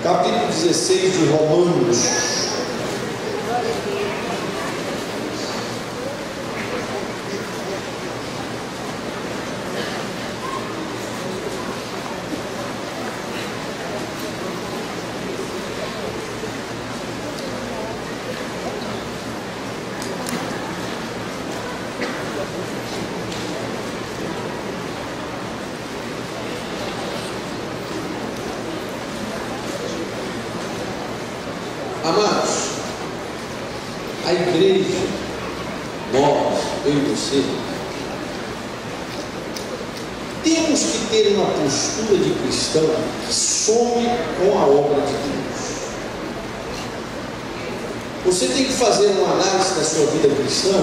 capítulo 16 de Romanos. Amados, a igreja, nós, eu e você, temos que ter uma postura de cristão que some com a obra de Deus. Você tem que fazer uma análise da sua vida cristã,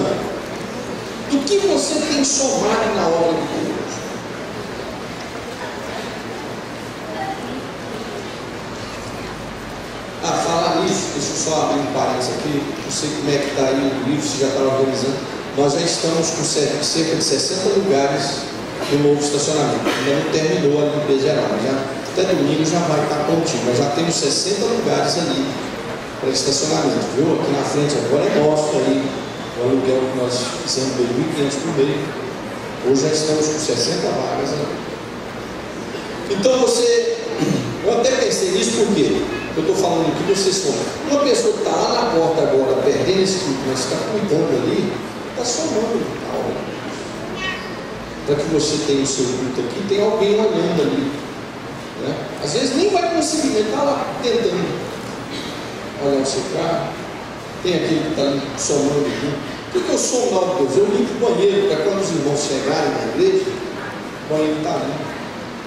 do que você tem somado na obra de Deus. Falar nisso, deixa eu só abrir um parênteses aqui, não sei como é que está aí o livro, se já está organizando. Nós já estamos com cerca de 60 lugares no novo estacionamento. Ainda não terminou a limpeza geral, até domingo já vai estar prontinho. Nós já temos 60 lugares ali para estacionamento, viu? Aqui na frente agora é nosso aí, o aluguel que nós fizemos de 1.500 por mês. Hoje já estamos com 60 vagas ali. Então eu até pensei nisso porque eu estou falando aqui, vocês falam, uma pessoa que está lá na porta agora, perdendo esse culto, mas está cuidando ali, está somando a obra. Para que você tenha o seu culto aqui, tem alguém olhando ali, né? Às vezes nem vai conseguir, ele está lá tentando olhar o seu carro, tem aquele que está ali somando junto. Por que eu somo na obra de Deus? Eu limpo o banheiro, para quando os irmãos chegarem na igreja, o banheiro está ali.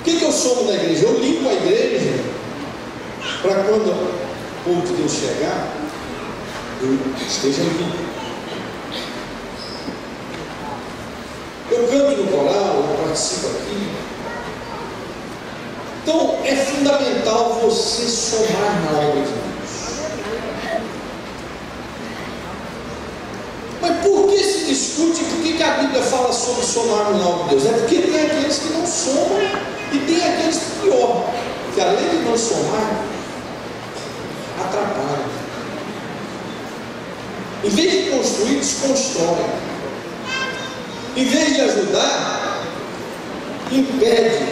Por que eu somo na igreja? Eu limpo a igreja, para quando o povo de Deus chegar, eu esteja limpo. Eu canto no coral, eu participo aqui. Então é fundamental você somar na obra de Deus. Mas por que se discute? Por que a Bíblia fala sobre somar na obra de Deus? É porque tem aqueles que não somam e tem aqueles pior, que além de não somar, atrapalha. Em vez de construir, desconstrói. Em vez de ajudar, impede.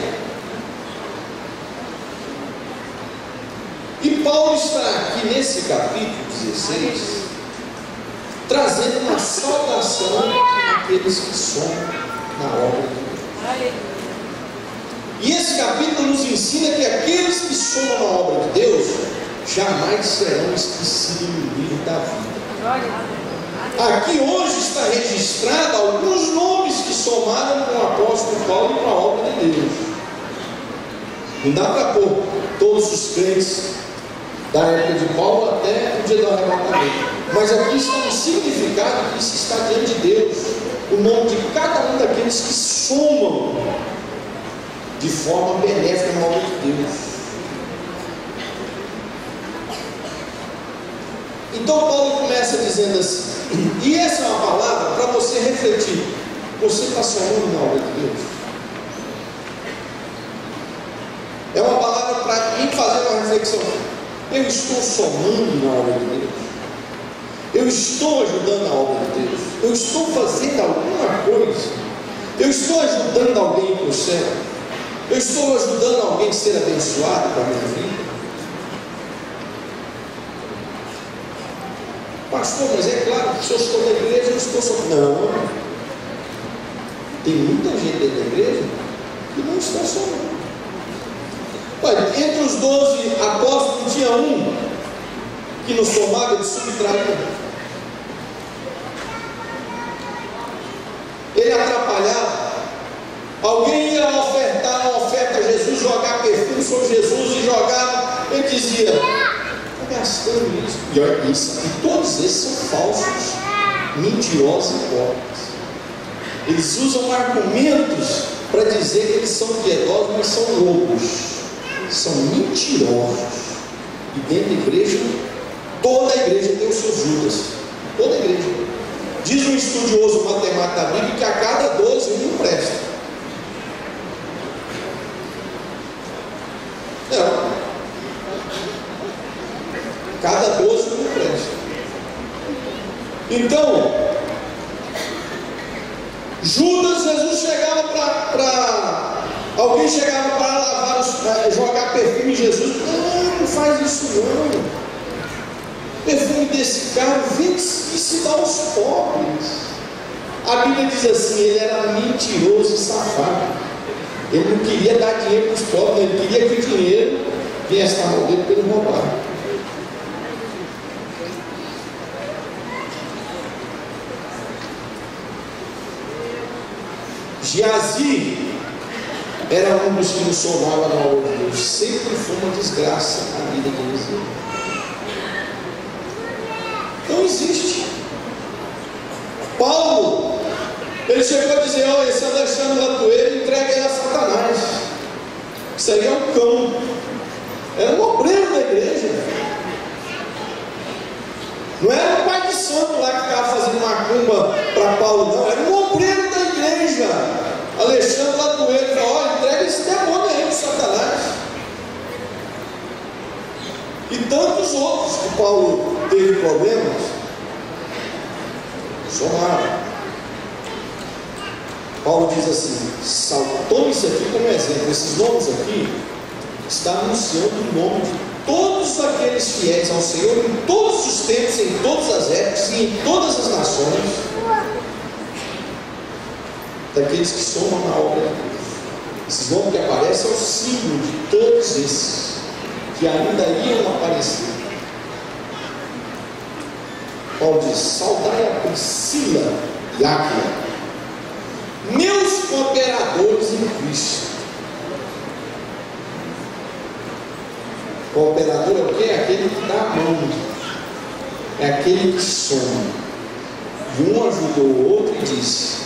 E Paulo está aqui nesse capítulo 16 trazendo uma saudação àqueles que somam na obra de Deus. E esse capítulo nos ensina que aqueles que somam na obra de Deus jamais serão esquecidos no livro da vida. Aqui hoje está registrado alguns nomes que somaram com o apóstolo Paulo com a obra de Deus. Não dá para pôr todos os crentes da época de Paulo até o dia do arrebatamento. Mas aqui está um significado que isso está diante de Deus. O nome de cada um daqueles que somam de forma benéfica na obra de Deus. Então Paulo começa dizendo assim, e essa é uma palavra para você refletir. Você está somando na obra de Deus? É uma palavra para mim fazer uma reflexão. Eu estou somando na obra de Deus? Eu estou ajudando a obra de Deus? Eu estou fazendo alguma coisa? Eu estou ajudando alguém para o céu? Eu estou ajudando alguém a ser abençoado para a minha vida? Pastor, mas é claro que se eu estou na igreja, eu estou somando. Não. Tem muita gente dentro da igreja que não está somando. Olha, entre os 12 apóstolos tinha um que não somava, ele subtraía. Ele atrapalhava. Alguém ia ofertar uma oferta a Jesus, jogar perfume sobre Jesus e jogava. Ele dizia: está gastando isso. E olha isso. E todos esses são falsos, mentirosos e hipócritas. Eles usam argumentos para dizer que eles são piedosos, mas são loucos. São mentirosos. E dentro da igreja, toda a igreja tem os seus Judas. Toda a igreja. Diz um estudioso matemático da Bíblia que a cada 12 um presta. Cada 12 não presta. Então, Judas, Jesus chegava para alguém chegava para lavar, jogar perfume em Jesus. Não faz isso não. Perfume desse cara, vem se dá aos pobres. A Bíblia diz assim: ele era mentiroso e safado. Ele não queria dar dinheiro para os pobres, ele queria que o dinheiro viesse na mão dele para ele roubar. Geazi era um dos que não somava na obra de Deus. Sempre foi uma desgraça a vida de Geazi. Não existe. Paulo, ele chegou a dizer: olha, esse Alexandre Latueiro, entrega ele a Satanás. Isso aí é um cão. Era um obreiro da igreja. Não era um pai de santo lá que ficava fazendo macumba para Paulo, não. Era um obreiro da igreja. Alexandre Latueiro falou: olha, entrega esse demônio aí para Satanás. E tantos outros que Paulo teve problemas, somaram. Paulo diz assim: tome isso aqui como exemplo. Esses nomes aqui está anunciando o nome de todos aqueles fiéis ao Senhor em todos os tempos, em todas as épocas e em todas as nações, daqueles que somam na obra de Deus. Esses nomes que aparecem é o símbolo de todos esses que ainda iam aparecer. Paulo diz: saudai a Priscila e Áquila, meus cooperadores em Cristo. Cooperador é o quê? É aquele que dá a mão, é aquele que soma. E um ajudou o outro e disse: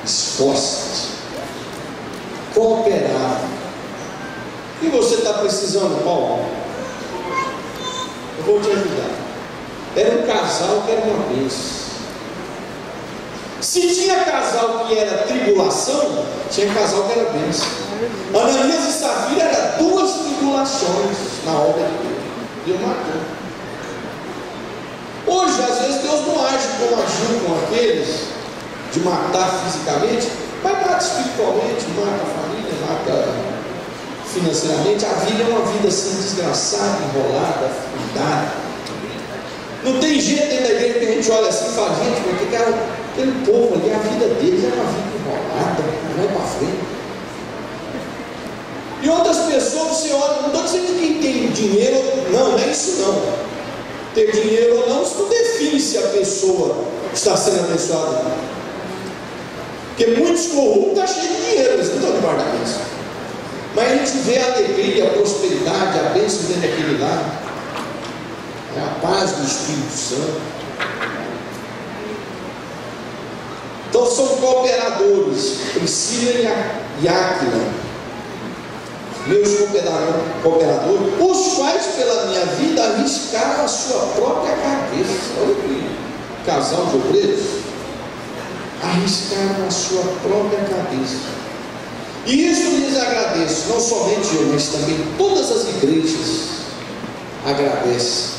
esforça-te, cooperar. E você está precisando, Paulo? Eu vou te ajudar. Era um casal que era uma bênção. Se tinha casal que era tribulação, tinha casal que era bênção. Ananias e Safira eram duas tribulações na obra de Deus. Deus matou. Hoje, às vezes, Deus não age como agiu com aqueles de matar fisicamente, mas mata espiritualmente, mata a família, mata financeiramente. A vida é uma vida assim desgraçada, enrolada, cuidada. Não tem gente dentro da igreja que a gente olha assim e fala: gente, porque aquele povo ali, a vida deles é uma vida enrolada, não vai para frente. E outras pessoas você olha, não estou dizendo que quem tem dinheiro, não é isso não. Ter dinheiro ou não, isso não define se a pessoa está sendo abençoada. Porque muitos corruptos estão cheios de dinheiro, eles não estão debaixo da bênção. Mas a gente vê a alegria, a prosperidade, a bênção dentro daquele lado. É a paz do Espírito Santo. Então são cooperadores, Priscila e Áquila, meus cooperadores, os quais pela minha vida arriscaram a sua própria cabeça. Olha aqui, casal de obreiros, arriscaram a sua própria cabeça. E isso lhes agradeço, não somente eu, mas também todas as igrejas agradecem.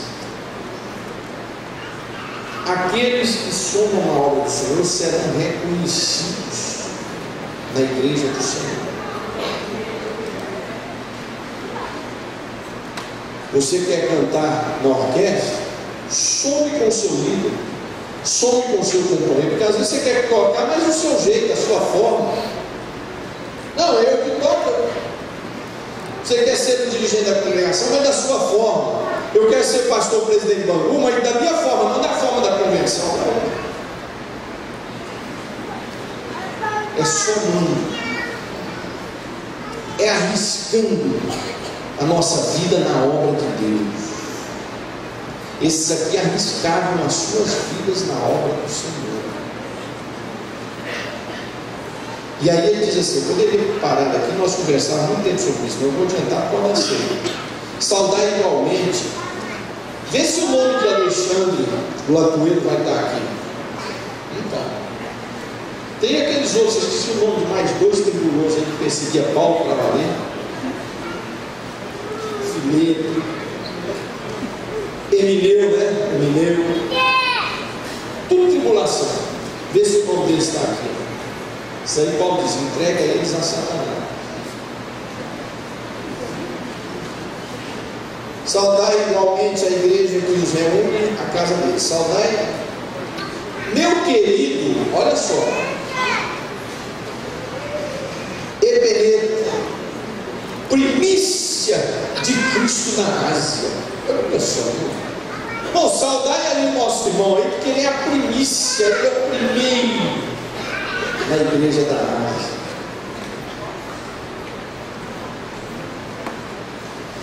Aqueles que somam a obra do Senhor serão reconhecidos na igreja do Senhor. Você quer cantar na orquestra? Some com o seu líder, some com o seu companheiro, porque às vezes você quer tocar, mas do seu jeito, da sua forma. Não, eu que toco. Você quer ser o dirigente da congregação, mas da sua forma. Eu quero ser pastor presidente de Bangu, mas da minha forma, não da forma da convenção. É somando, é arriscando a nossa vida na obra de Deus. Esses aqui arriscaram as suas vidas na obra do Senhor. E aí ele diz assim: eu poderia parar daqui, nós conversávamos muito tempo sobre isso, mas eu vou adiantar qual vai ser. Saudar igualmente. Vê se o nome de Alexandre Latueiro vai estar aqui. Então, tem aqueles outros, eu esqueci o nome de mais dois tribulosos que perseguia Paulo para valer. Fileto. Emineu, né? Emineu. Tudo tribulação. Vê se o nome dele está aqui. Isso aí Paulo diz: entrega eles a Satanás. Saudai igualmente a igreja que nos reúne à casa dele. Saudai, meu querido, olha só, Epeneto, primícia de Cristo na Ásia. Olha só, bom, saudai ali o nosso irmão aí, porque ele é a primícia, ele é o primeiro na igreja da Ásia.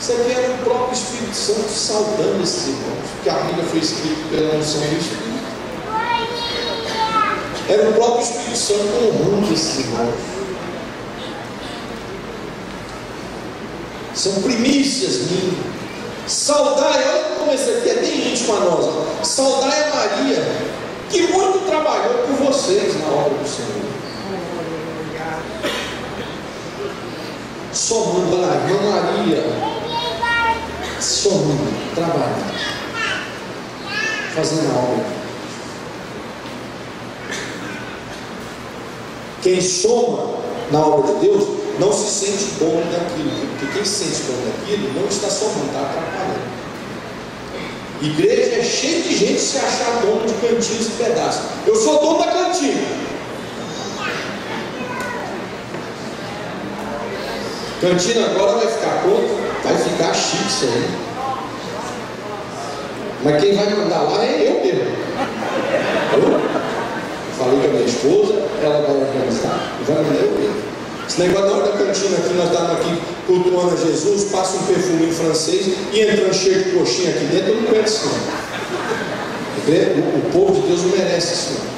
Isso aqui era o próprio Espírito Santo saudando esses irmãos, porque a Bíblia foi escrita pela unção do Espírito. Era o próprio Espírito Santo honrando esses irmãos. São primícias minhas. Saudai, olha como esse aqui é bem íntimo a nós. Ó. Saudai a Maria, que muito trabalhou por vocês na obra do Senhor. Somando a irmã Maria. Somando, trabalhando, fazendo a obra. Quem soma na obra de Deus não se sente dono daquilo, porque quem se sente dono daquilo não está somando, está atrapalhando. Igreja é cheia de gente se achar dono de cantinhos e pedaços. Eu sou dono da cantina. Cantina agora vai ficar pronta. Vai ficar chique isso aí. Mas quem vai mandar lá é eu mesmo. Eu falei com a minha esposa, ela vai organizar e vai mandar eu mesmo. Esse negócio na hora da cantina aqui, nós estamos aqui cultuando a Jesus, passa um perfume em francês e entrando cheio de coxinha aqui dentro, eu não quero isso não. O povo de Deus não merece isso não.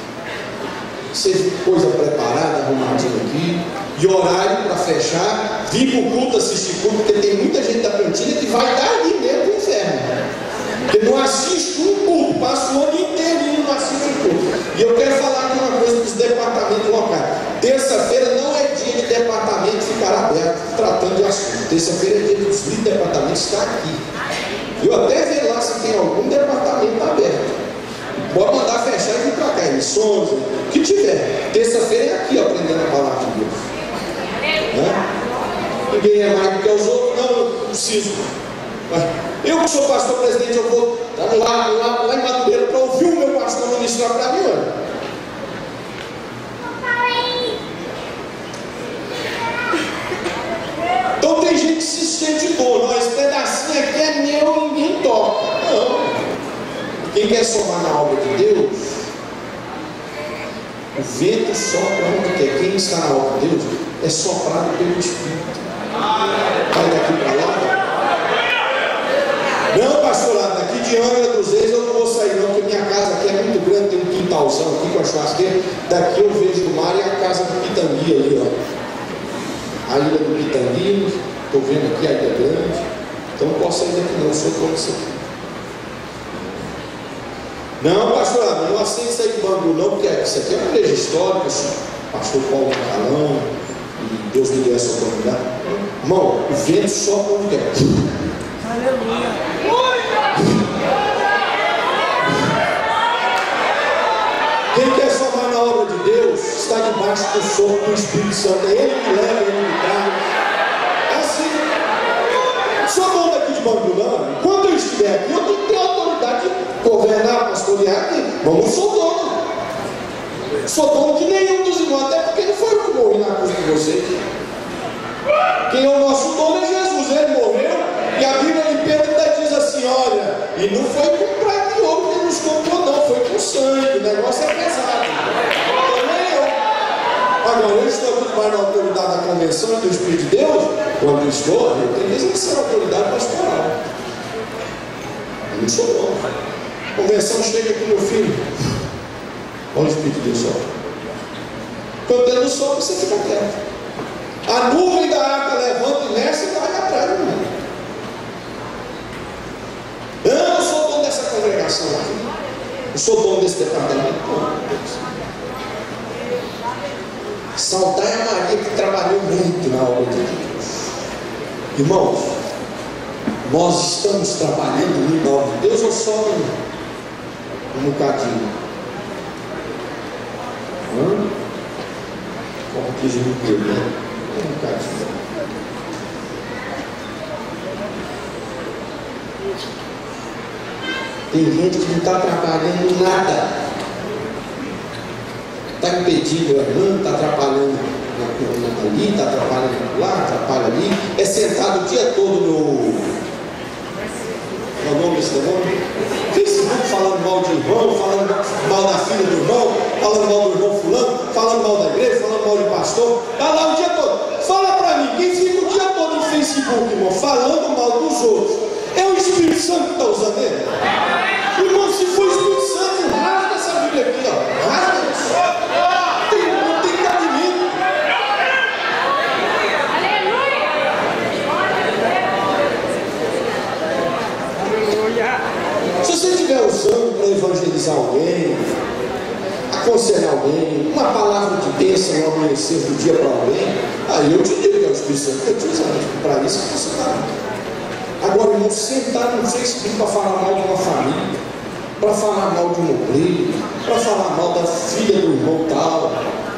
Seja coisa preparada, arrumadinha aqui, e horário para fechar, vir para o culto, assistir culto, porque tem muita gente da cantina que vai dar ali mesmo para o inferno. Porque não assiste um culto, passa o ano inteiro não assiste um culto. E eu quero falar aqui uma coisa dos departamentos locais. Terça-feira não é dia de departamento ficar aberto, tratando de assunto. Terça-feira é dia dos departamentos estar aqui. Eu até ver lá se tem algum departamento aberto. Pode mandar fechar e vir para cá, emissões, o que tiver. Terça-feira é aqui aprendendo a palavra de Deus. Né? Ninguém é mais do que os outros, não, eu preciso. Eu que sou pastor presidente, eu vou lá em Madureira para ouvir o meu pastor ministrar para mim. Olha. Então tem gente que se sente dono, esse pedacinho aqui é meu, ninguém toca. Não. Quem quer somar na obra de Deus, o vento sopra onde quer. Quem está na obra de Deus é soprado pelo Espírito. Vai daqui para lá. Não, pastor, lá daqui de Angra dos Reis eu não vou sair não, porque minha casa aqui é muito grande, tem um quintalzão aqui com a churrasqueira. Daqui eu vejo o mar e a casa do Pitangui ali, ó. A ilha do Pitangui, estou vendo aqui a ilha grande. Então não posso sair daqui não, eu sou dono disso aqui. Não, pastor, não aceito sair de Bangu não, porque isso aqui é uma igreja histórica, pastor Paulo Macalão, e Deus me deu essa oportunidade. Irmão, o vento sopra onde quer. Aleluia. Quem quer somar na obra de Deus está debaixo do sopro do Espírito Santo. É Ele que leva, Ele que traz. É assim. Sou dono daqui de Bangu não. Quando eu estiver aqui, eu tenho que ter autoridade de governar, pastorear aqui. Não sou dono. Sou dono de nenhum dos irmãos, até porque não foi eu que morri na cruz de vocês. Quem é o nosso dono é Jesus. Ele morreu e a Bíblia de Pedro ainda diz assim: olha, e não foi com prata e ouro que ele nos comprou, não, foi com sangue. O negócio é pesado. Também eu. Agora, eu estou aqui debaixo da autoridade da convenção do Espírito de Deus. Quando eu estou, eu tenho que exercer a autoridade pastoral. Eu não sou não. A convenção chega aqui, meu filho. Olha o Espírito de Deus só. Quando ele não sobe, você fica quieto. A nuvem da arca levanta e desce e vai atrás do mundo. Eu sou dono dessa congregação aqui. Eu sou dono desse departamento. Saudai a Maria que trabalhou muito na obra de Deus. Irmãos, Nós estamos trabalhando muito na obra de Deus ou só um bocadinho? Como que diz o Pedro, né? Um bocadinho. Tem gente que não está trabalhando nada. Está impedindo a irmã, está atrapalhando ali, está atrapalhando lá, atrapalha ali. É sentado o dia todo no nome desse demônio? Facebook falando mal de irmão, falando mal da filha do irmão, falando mal do irmão fulano, falando mal da igreja, falando mal de pastor. Está lá o dia todo. Fala para mim, quem fica o dia todo no Facebook, irmão, falando mal dos outros, é o Espírito Santo que está usando ele? Irmão, se for o Espírito Santo, rasga essa Bíblia aqui, ó. Rasga isso. Não tem cabimento. Se você estiver usando para evangelizar alguém, aconselhar alguém, uma palavra de bênção no amanhecer do dia para alguém, aí eu te digo que é o Espírito Santo que está te usando. Para isso que você está. Agora, irmão, sentar no Facebook para falar mal de uma família, para falar mal de um obreiro, para falar mal da filha do irmão tal,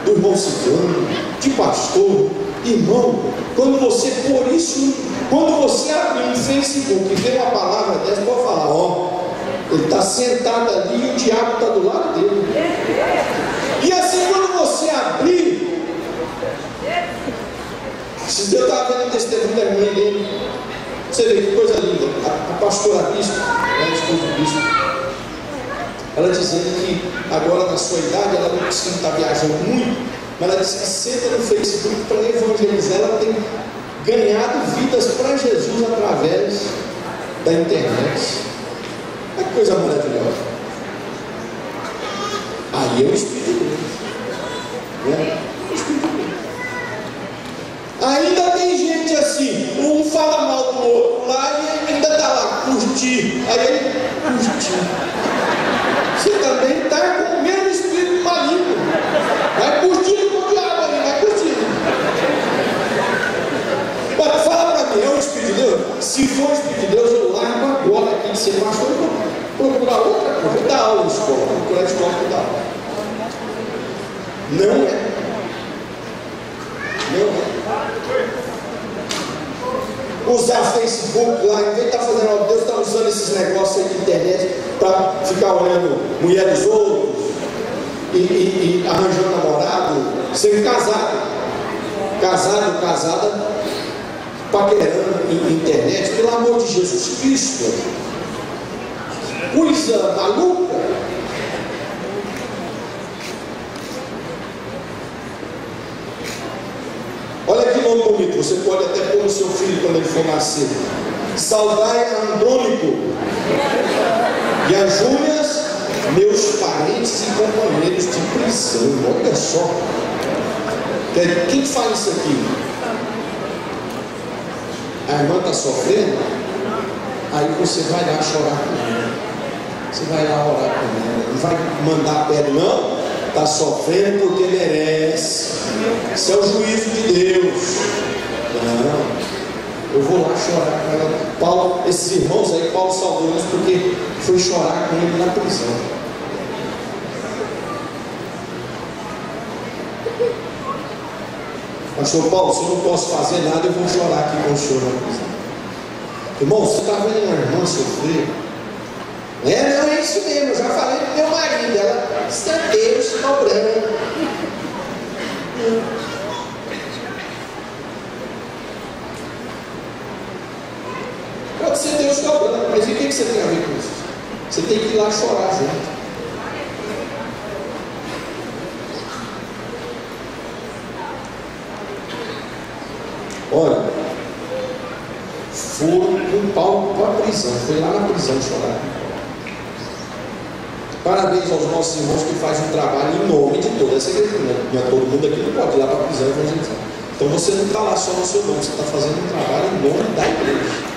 do irmão cigano, de pastor, irmão, quando você pôr isso, quando você abrir no Facebook e ver uma palavra dessa, pode falar, ó, ele está sentado ali e o diabo está do lado dele. E assim, quando você abrir, esses dias eu estava vendo o testemunho da mãe dele. Você vê que coisa linda, a pastora Bispo, a esposa do Bispo, ela dizendo que agora na sua idade, ela não está viajando muito, mas ela disse que senta no Facebook para evangelizar, ela tem ganhado vidas para Jesus através da internet. É coisa maravilhosa. Aí é o Espírito de Deus, né? Ainda tem gente assim, um fala mal do outro lá e ainda está lá, curtir. Aí ele curtir. Você também está com o mesmo espírito maligno. Vai curtindo com o diabo ali, vai curtindo. Mas fala para mim, é o Espírito de Deus? Se for o Espírito de Deus, eu largo agora aqui de ser pastor e vou procurar outra coisa. Vou dar aula na escola, vou procurar a escola que dá aula. Não é. Não é. Usar Facebook lá, em vez de estar fazendo algo, Deus está usando esses negócios aí de internet para ficar olhando mulher dos outros e arranjando namorado, sendo casado, casada, paquerando em internet, pelo amor de Jesus Cristo, coisa maluca. Olha que nome bonito, você pode até pôr no seu filho quando ele for nascer. Saudai Andrônico e as Júlias, meus parentes e companheiros de prisão. Olha só. Quem fala isso aqui? A irmã está sofrendo? Aí você vai lá chorar com ela. Você vai lá orar com ela. Não vai mandar a pedra, não. Está sofrendo porque merece. Isso é o juízo de Deus. Não, eu vou lá chorar com ela. Paulo, esses irmãos aí, Paulo salvou eles porque foi chorar com ele na prisão. Pastor Paulo, se eu não posso fazer nada, eu vou chorar aqui com o senhor na prisão. Irmão, você está vendo uma irmã sofrer? Não, é isso mesmo, eu já falei pro meu marido, ela, isso é Deus cobrando. Pode ser Deus cobrando, mas e o que você tem a ver com isso? Você tem que ir lá chorar junto. Olha, foram com Paulo para a prisão, foi lá na prisão chorar. Parabéns aos nossos irmãos que fazem um trabalho em nome de toda essa igreja. Não é todo mundo aqui não pode ir lá para a prisão evangelizar. Então você não está lá só no seu nome, você está fazendo um trabalho em nome da igreja.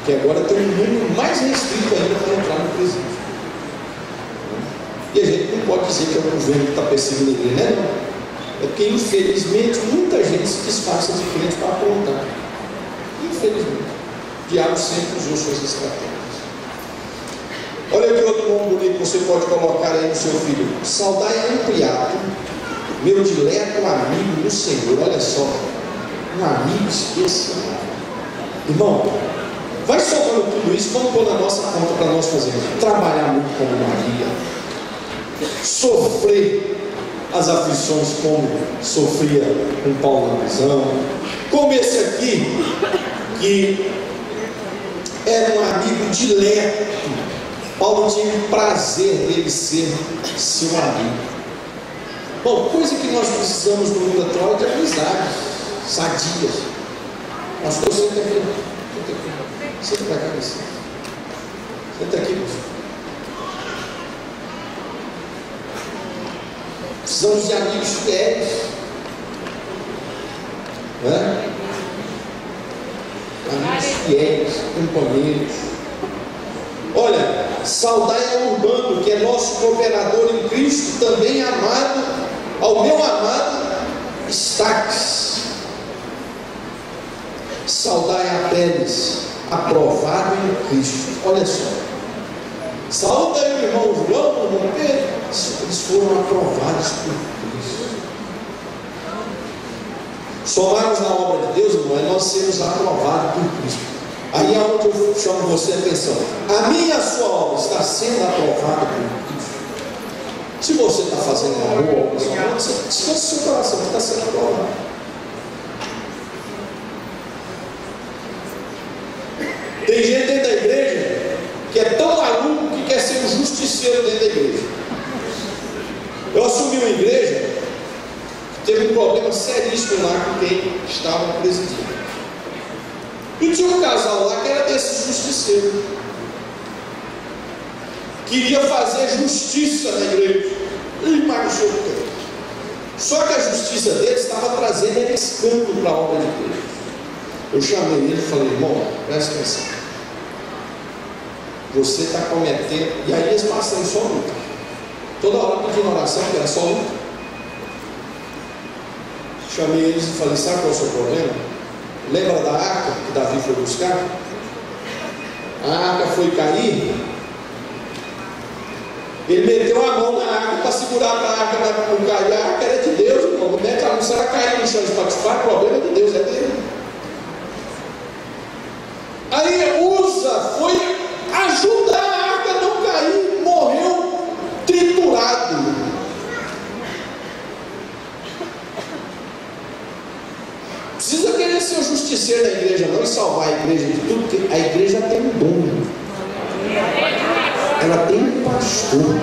Que agora tem um número mais restrito ainda para entrar no presídio. E a gente não pode dizer que é o governo que está perseguindo a igreja, né? É porque infelizmente muita gente se disfarça de crente para aprontar. Infelizmente. O diabo sempre usou suas estratégias. Olha que outro nome bonito você pode colocar aí no seu filho. Saudai Ampliato, meu dileto amigo do Senhor. Olha só, um amigo especial. Irmão, vai somando tudo isso, vamos pôr na nossa conta para nós fazermos. Trabalhar muito como Maria, sofrer as aflições como sofria com Paulo na prisão, como esse aqui, que era um amigo dileto. Paulo tinha o prazer dele ser seu amigo. Bom, coisa que nós precisamos no mundo atual é de amizades sadias. Pastor, senta aqui. Senta para cá, senta aqui, pastor. Precisamos de amigos fiéis, né? Amigos fiéis, companheiros. Olha, saudai a Urbano, que é nosso cooperador em Cristo, também amado, ao meu amado Estaques. Saudai a Pérez, aprovado em Cristo. Olha só, saúde aí o irmão João, o irmão Pedro. Eles foram aprovados por Cristo. Somarmos na obra de Deus, irmão, é nós sermos aprovados por Cristo. Aí é onde eu chamo você a atenção. A minha e a sua obra está sendo aprovada por Cristo. Se você está fazendo uma boa obra, descanse seu coração, que está sendo aprovado. Tem gente dentro da igreja que é tão maluco que quer ser um justiceiro dentro da igreja. Eu assumi uma igreja que teve um problema seríssimo lá com quem estava presidindo. E tinha um casal lá que era desse justiceiro. Queria fazer justiça na igreja. E marchou o tempo. Só que a justiça deles estava trazendo escândalo para a obra de Deus. Eu chamei ele e falei, irmão, presta atenção. Você está cometendo. E aí eles passam só luta. Toda hora pedindo oração, que era só luta. Chamei eles e falei, sabe qual é o seu problema? Lembra da arca que Davi foi buscar? A arca foi cair. Ele meteu a mão na arca para segurar a arca não cair. A arca era de Deus, irmão. Não mete a mão, se ela cair no chão de Spotify, o problema é de Deus, é dele. Aí Uza foi ajudar a arca a não cair, morreu triturado. Precisa querer ser o justiceiro da igreja não e salvar a igreja de tudo, porque a igreja tem um dom, ela tem um pastor,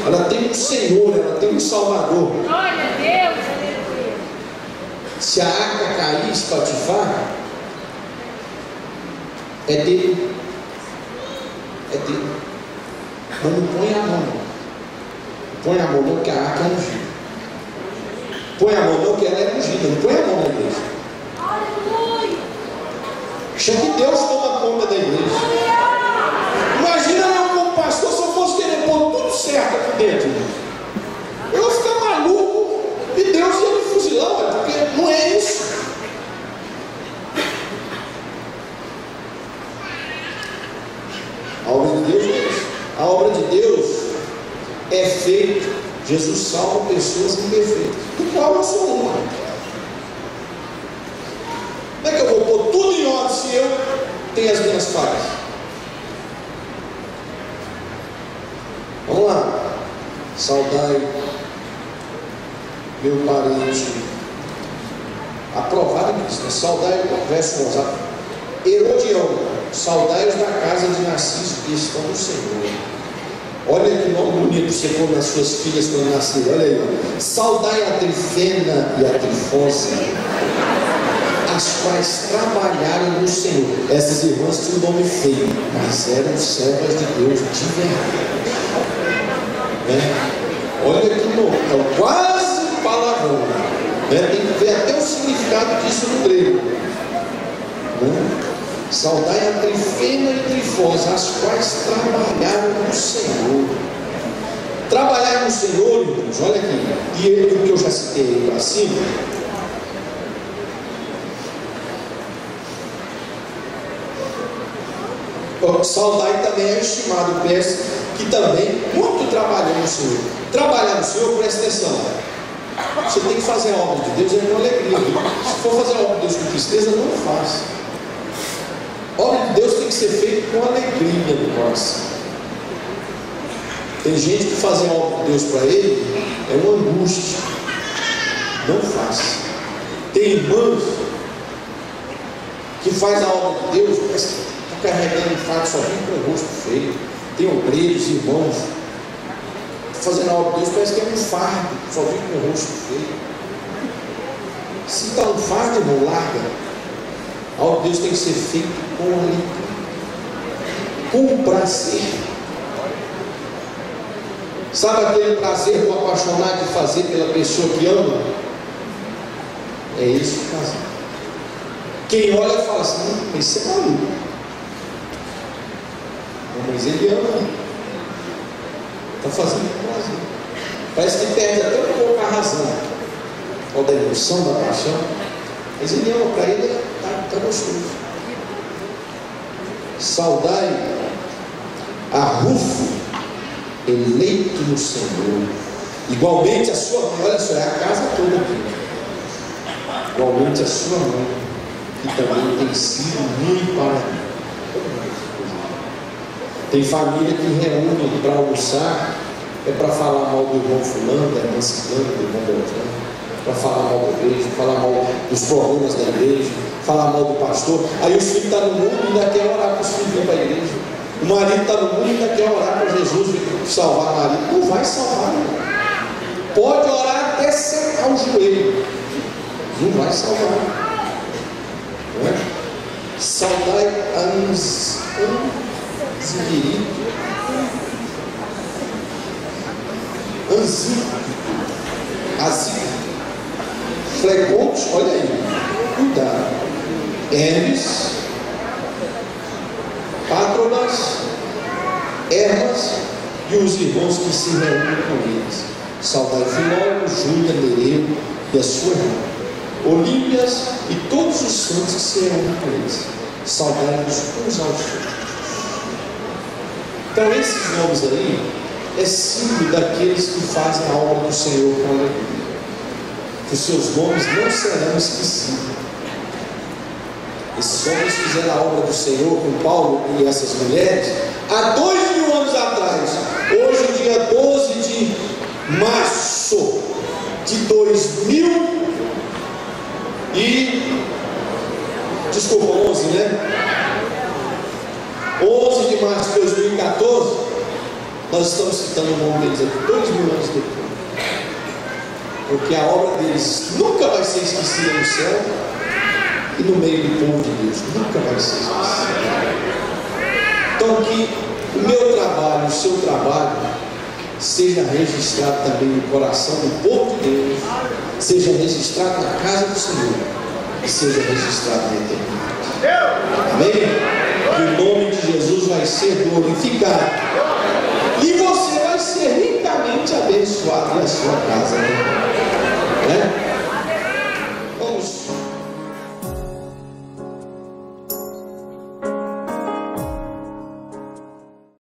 ela tem um Senhor, ela tem um Salvador. Se a arca cair, espatifar, é dele, mas não põe a mão, põe a mão não, porque a arca é ungida. Põe a mão não, que ela é ungida. Não põe a mão na igreja. Deixa que Deus toma conta da igreja. Imagina eu como pastor, se eu fosse querer pôr tudo certo aqui dentro, eu ia ficar maluco e Deus ia me fuzilar, porque não é isso. A obra de Deus é isso. A obra de Deus é feita. Jesus salva pessoas imperfeitas, do qual eu sou uma. Como é que eu vou pôr tudo em ordem se eu tenho as minhas falhas? Vamos lá. Saudai meu parente aprovado em Cristo. Saudai, verso 11. Herodião, saudai-os da casa de Narciso, que estão no Senhor. Olha que nome bonito você pôr nas suas filhas quando nasceram. Olha aí, ó. Saudai a Trifena e a Trifosa, as quais trabalharam no Senhor. Essas irmãs tinham um nome feio, mas eram servas de Deus de verdade. Olha que nome, é quase palavrão. Tem que ver até o significado disso no grego. Saudai a Trifena e Trifosa, as quais trabalharam no Senhor. Trabalhar no Senhor, irmãos, olha aqui, e ele, o que eu já citei aí para cima, Saudai também é estimado, peço que também muito trabalhou no Senhor. Trabalhar no Senhor, presta atenção. Você tem que fazer a obra de Deus com alegria. Se for fazer a obra de Deus com tristeza, não faça. A obra de Deus tem que ser feita com alegria no coração. Tem gente que fazer a obra de Deus para ele é uma angústia. Não faça. Tem irmãos que faz a obra de Deus, mas está carregando infarto, só vem com o rosto feio. Tem obreiros, irmãos, fazendo a obra de Deus, parece que é um fardo, só vem com o rosto feio. Se está um fardo, irmão, larga. A obra de Deus tem que ser feita com alegria, com prazer. Sabe aquele prazer do apaixonado de fazer pela pessoa que ama? É isso que faz. Quem olha e fala assim, esse é maluco. Mas ele ama. Está fazendo com prazer. Parece que perde até um pouco a razão, ou da emoção, da paixão. Mas ele ama, para ele está gostoso. Saudai a Rufo, eleito no Senhor. Igualmente a sua mãe, olha só, é a casa toda aqui. Igualmente a sua mãe, que também tem sido muito para mim. Tem família que reúne para almoçar, é para falar mal do irmão fulano, da irmã ciclana, do irmão beltrano, para falar mal da igreja, falar mal dos problemas da igreja, falar mal do pastor. Aí os filhos estão no mundo e ainda quer orar para os filhos vir para a igreja. O marido está no mundo e ainda quer orar para Jesus salvar o marido. Não vai salvar, não. Pode orar até secar o joelho, não vai salvar. Não é? Saudai Azir, Flegontes, olha aí, cuidado. Hermes, Pátronas, Hermas e os irmãos que se reúnem com eles. Saudai Filólogo, Júlia, Nereu e a sua irmã, Olímpias e todos os santos que se reúnem com eles. Saudai-nos uns aos outros. Então esses nomes aí é símbolo daqueles que fazem a obra do Senhor com alegria. Que os seus nomes não serão esquecidos. Esses homens fizeram a obra do Senhor com Paulo e essas mulheres há 2000 anos atrás. Hoje, dia 12 de março de 11, né? 11 de março de 2014, nós estamos citando o nome deles aqui, 2000 anos depois. Porque a obra deles nunca vai ser esquecida no céu e no meio do povo de Deus, nunca vai ser esquecida. Então que o meu trabalho, o seu trabalho, seja registrado também no coração do povo de Deus, seja registrado na casa do Senhor e seja registrado na eternidade. Amém? Que o nome de Jesus vai ser glorificado e você vai ser ricamente abençoado e a sua casa, né?